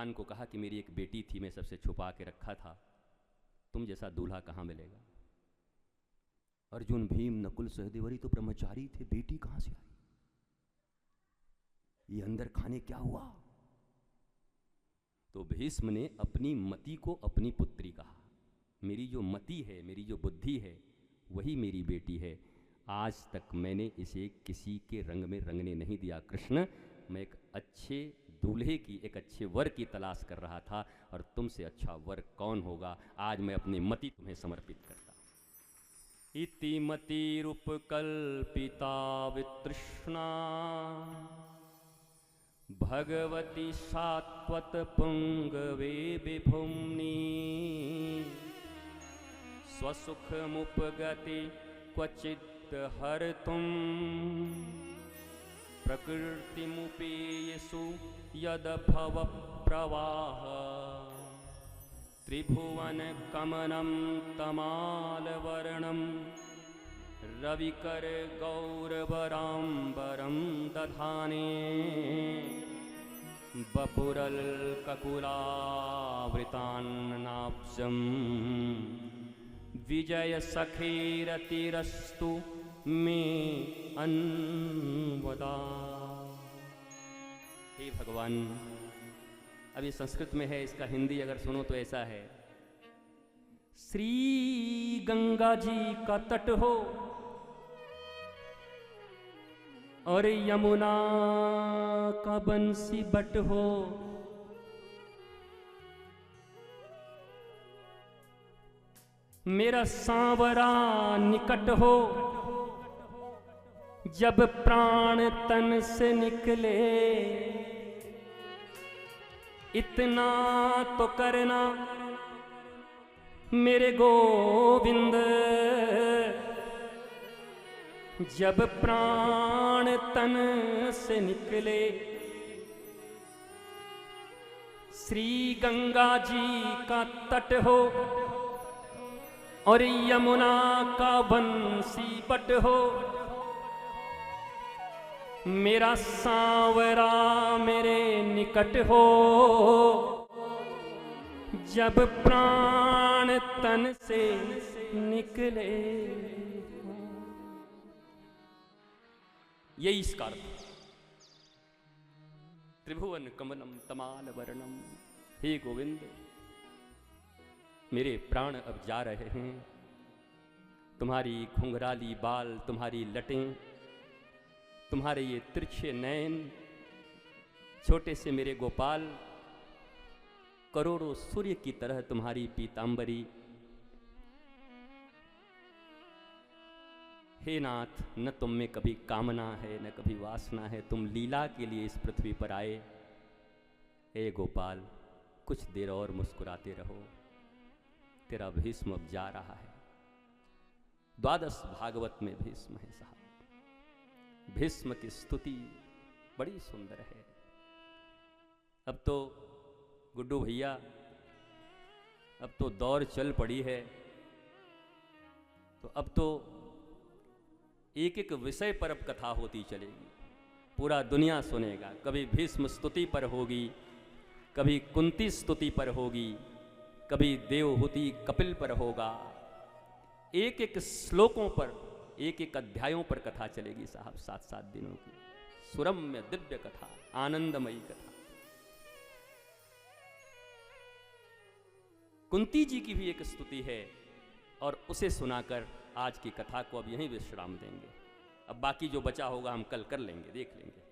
भगवान को कहा कि मेरी एक बेटी थी, मैं सबसे छुपा के रखा था, तुम जैसा दूल्हा कहाँ मिलेगा। अर्जुन, भीम, नकुल, सहदेव तो ब्रह्मचारी थे, बेटी कहाँ से आई, ये अंदर खाने क्या हुआ। तो भीष्म ने अपनी मति को अपनी पुत्री कहा, मेरी जो मति है, मेरी जो बुद्धि है, वही मेरी बेटी है। आज तक मैंने इसे किसी के रंग में रंगने नहीं दिया कृष्ण। मैं एक अच्छे दूल्हे की, एक अच्छे वर की तलाश कर रहा था, और तुमसे अच्छा वर कौन होगा। आज मैं अपनी मति तुम्हें समर्पित करता। इति मतिरुपकल्पिता वितृष्णा भगवती सात्वत पुंगवे विभुम्नि स्वसुखमुपगति क्वचित् हर्तुं प्रकृतिमुपेयसु यदभव प्रवाह त्रिभुवनकमनं तमालवर्णं रविकर गौरवराम्बरं दधाने बपुरल्ककुलावृतान्नाब्जं विजय सखेरतिरस्तु मे अन्वदा। हे भगवान, अभी संस्कृत में है, इसका हिंदी अगर सुनो तो ऐसा है, श्री गंगा जी का तट हो और यमुना का बंसी बट हो, मेरा सांवरा निकट हो, जब प्राण तन से निकले इतना तो करना मेरे गोविंद, जब प्राण तन से निकले। श्री गंगा जी का तट हो और यमुना का बंसी बट हो, मेरा सांवरा मेरे निकट हो, जब प्राण तन से निकले। यही इसका अर्थ। त्रिभुवन कमलम तमाल वर्णम, हे गोविंद, मेरे प्राण अब जा रहे हैं, तुम्हारी घुंघराली बाल, तुम्हारी लटें, तुम्हारे ये तिरछे नयन, छोटे से मेरे गोपाल, करोड़ों सूर्य की तरह तुम्हारी पीतांबरी। हे नाथ, न तुम में कभी कामना है न कभी वासना है, तुम लीला के लिए इस पृथ्वी पर आए। हे गोपाल, कुछ देर और मुस्कुराते रहो, तेरा भीष्म अब जा रहा है। द्वादश भागवत में भीष्म है साहब। भीष्म की स्तुति बड़ी सुंदर है। अब तो गुड्डू भैया, अब तो दौर चल पड़ी है, तो अब तो एक एक विषय पर अब कथा होती चलेगी, पूरा दुनिया सुनेगा। कभी भीष्म स्तुति पर होगी, कभी कुंती स्तुति पर होगी, कभी देवहूति कपिल पर होगा। एक एक श्लोकों पर, एक एक अध्यायों पर कथा चलेगी साहब, 7-7 दिनों की सुरम्य दिव्य कथा, आनंदमयी कथा। कुंती जी की भी एक स्तुति है, और उसे सुनाकर आज की कथा को अब यहीं विश्राम देंगे। अब बाकी जो बचा होगा हम कल कर लेंगे, देख लेंगे।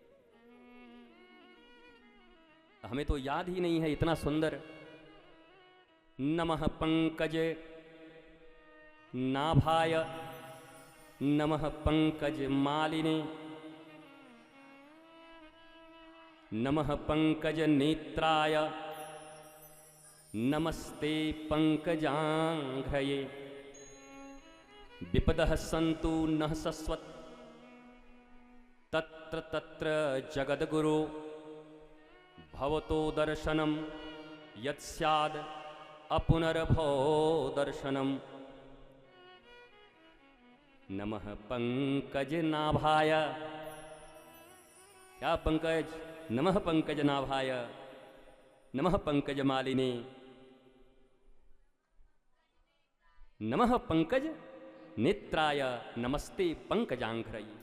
हमें तो याद ही नहीं है इतना सुंदर। नमः पंकज नाभाय नमः पंकज मालिने नमः पंकज नेत्राय नमस्ते पंकजांघ्रये विपदः सन्तु नः शश्वत् तत्र तत्र जगद्गुरो भवतो दर्शनं यत्स्याद् अपुनर्भवो दर्शनम्। नमः पंकजनाभाय, क्या पंकज, नमः पंकजनाभाय, नमः पंकजमालिने, नमः पंकज नेत्राय, नमस्ते पंकजांघ्रये।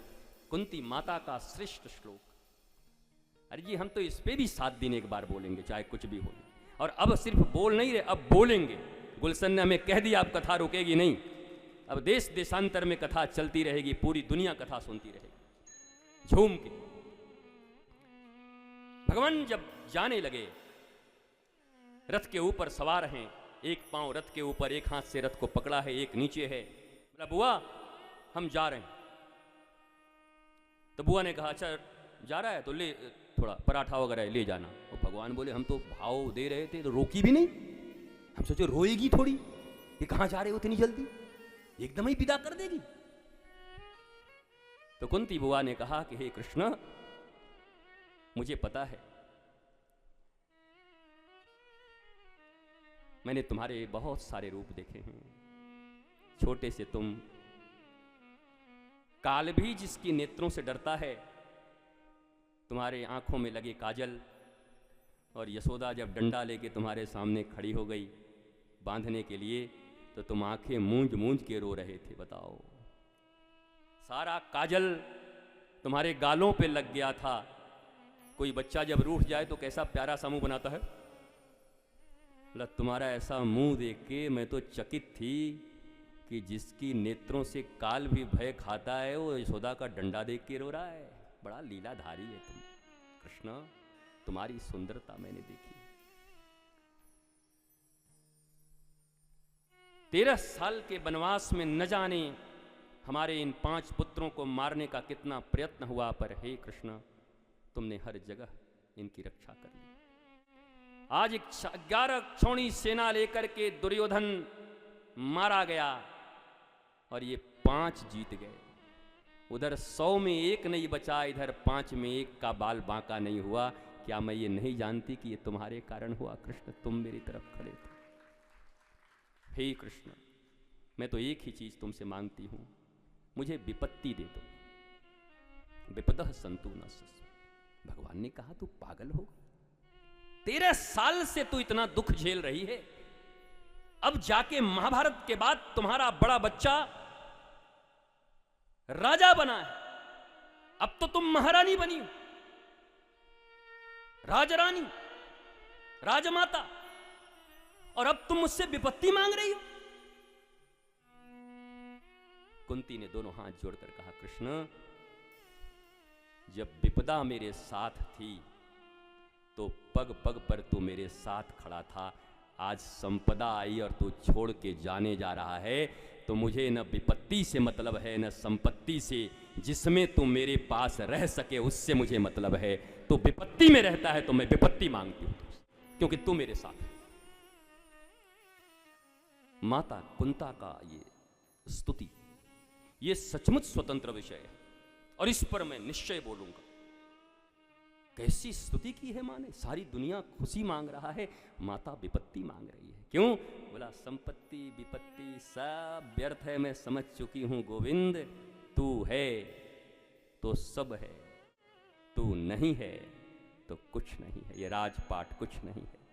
कुंती माता का श्रेष्ठ श्लोक। अरे जी हम तो इस पे भी 7 दिन एक बार बोलेंगे, चाहे कुछ भी हो। और अब सिर्फ बोल नहीं रहे, अब बोलेंगे। गुलशन ने हमें कह दिया अब कथा रुकेगी नहीं, अब देश देशांतर में कथा चलती रहेगी, पूरी दुनिया कथा सुनती रहेगी झूम के। भगवान जब जाने लगे, रथ के ऊपर सवार हैं, एक पांव रथ के ऊपर, एक हाथ से रथ को पकड़ा है, एक नीचे है। बोला बुआ हम जा रहे हैं। तो बुआ ने कहा अच्छा जा रहा है तो ले थोड़ा पराठा वगैरह ले जाना। और भगवान बोले हम तो भाव दे रहे थे तो रोकी भी नहीं, हम सोचे रोएगी थोड़ी, ये कहां जा रहे हो इतनी जल्दी, एकदम ही विदा कर देगी। तो कुंती बुआ ने कहा कि हे कृष्ण मुझे पता है, मैंने तुम्हारे बहुत सारे रूप देखे हैं। छोटे से तुम, काल भी जिसकी नेत्रों से डरता है, तुम्हारे आंखों में लगे काजल। और यशोदा जब डंडा लेके तुम्हारे सामने खड़ी हो गई बांधने के लिए, तो तुम आंखें मूंज मूंज के रो रहे थे। बताओ, सारा काजल तुम्हारे गालों पे लग गया था। कोई बच्चा जब रूठ जाए तो कैसा प्यारा सा मुंह बनाता है, तुम्हारा ऐसा मुंह देख के मैं तो चकित थी कि जिसकी नेत्रों से काल भी भय खाता है वो यशोदा का डंडा देख के रो रहा है। बड़ा लीलाधारी है तुम कृष्ण, तुम्हारी सुंदरता मैंने देखी। 13 साल के वनवास में न जाने हमारे इन 5 पुत्रों को मारने का कितना प्रयत्न हुआ, पर हे कृष्ण तुमने हर जगह इनकी रक्षा कर ली। आज 11 क्षौणी सेना लेकर के दुर्योधन मारा गया और ये 5 जीत गए। उधर 100 में 1 नहीं बचा, इधर 5 में 1 का बाल बांका नहीं हुआ। क्या मैं ये नहीं जानती कि ये तुम्हारे कारण हुआ कृष्ण, तुम मेरी तरफ खड़े थे। हे कृष्ण मैं तो एक ही चीज तुमसे मांगती हूं, मुझे विपत्ति दे दो। विपदः सन्तु न सस्व। भगवान ने कहा तू पागल हो, 13 साल से तू इतना दुख झेल रही है, अब जाके महाभारत के बाद तुम्हारा बड़ा बच्चा राजा बना है, अब तो तुम महारानी बनी हो, राजरानी, राजमाता, और अब तुम मुझसे विपत्ति मांग रही हो। कुंती ने दोनों हाथ जोड़कर कहा कृष्ण जब विपदा मेरे साथ थी तो पग पग पर तू मेरे साथ खड़ा था, आज संपदा आई और तू छोड़ के जाने जा रहा है, तो मुझे न विपत्ति से मतलब है न संपत्ति से, जिसमें तू मेरे पास रह सके उससे मुझे मतलब है। तो विपत्ति में रहता है तो मैं विपत्ति मांगती हूं क्योंकि तू मेरे साथ है। माता कुंता का ये स्तुति, ये सचमुच स्वतंत्र विषय है और इस पर मैं निश्चय बोलूंगा। कैसी स्तुति की है माँ ने, सारी दुनिया खुशी मांग रहा है, माता विपत्ति मांग रही है। क्यों? बोला संपत्ति विपत्ति सब व्यर्थ है, मैं समझ चुकी हूं गोविंद, तू है तो सब है, तू नहीं है तो कुछ नहीं है। ये राजपाट कुछ नहीं है।